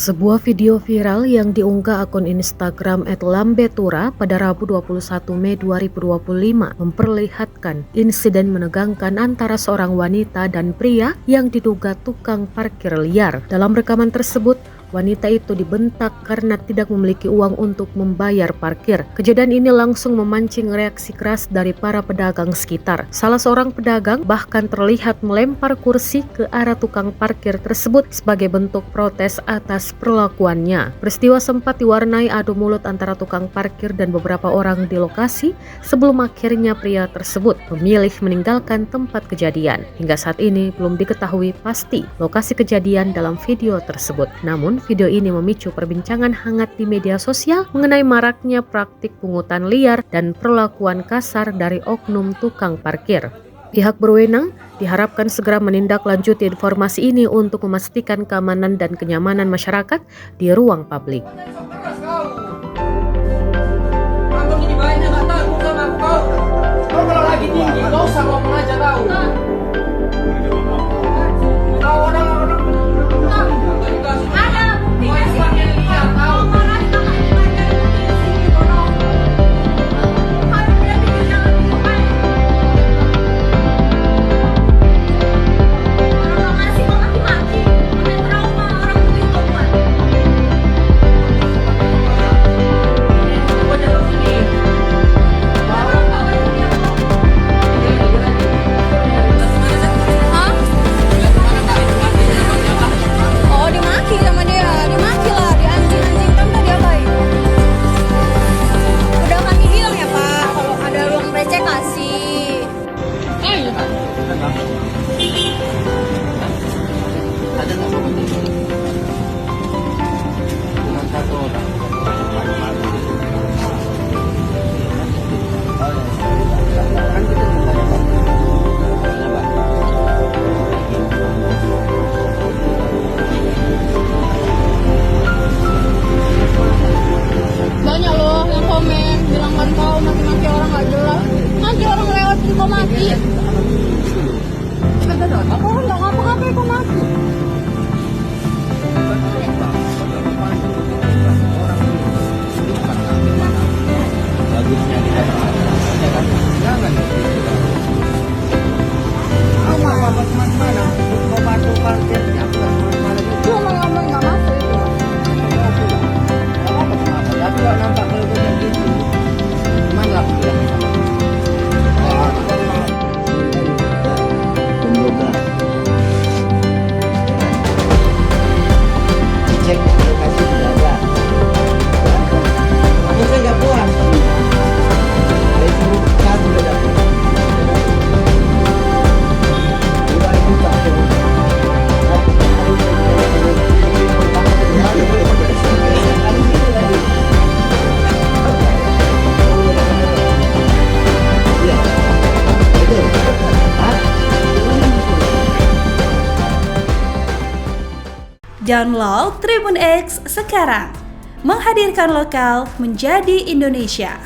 Sebuah video viral yang diunggah akun Instagram @lambetura pada Rabu 21 Mei 2025 memperlihatkan insiden menegangkan antara seorang wanita dan pria yang diduga tukang parkir liar. Dalam rekaman tersebut, wanita itu dibentak karena tidak memiliki uang untuk membayar parkir. Kejadian ini langsung memancing reaksi keras dari para pedagang sekitar. Salah seorang pedagang bahkan terlihat melempar kursi ke arah tukang parkir tersebut sebagai bentuk protes atas perlakuannya. Peristiwa sempat diwarnai adu mulut antara tukang parkir dan beberapa orang di lokasi sebelum akhirnya pria tersebut memilih meninggalkan tempat kejadian. Hingga saat ini belum diketahui pasti lokasi kejadian dalam video tersebut. Namun, video ini memicu perbincangan hangat di media sosial mengenai maraknya praktik pungutan liar dan perlakuan kasar dari oknum tukang parkir. Pihak berwenang diharapkan segera menindaklanjuti informasi ini untuk memastikan keamanan dan kenyamanan masyarakat di ruang publik. Ada nggak kompetisi? Cuma satu orang. Kan kita bisa dapat. Banyak loh yang komen bilang kan kau maki-maki orang nggak jelas, nanti orang lewat kau maki. Aku nggak ngapa-ngapain kau maki. Bagusnya kita jangan apa kemana-mana mau masuk parkir Cuma ngomong nggak masuk itu. tapi kalau nampak kalau kayak gitu cuman lah cek lokasi sudah ada. Aku saya nggak puas. Dari seluruh satu sudah dapat. Download Tribun X sekarang, menghadirkan lokal menjadi Indonesia.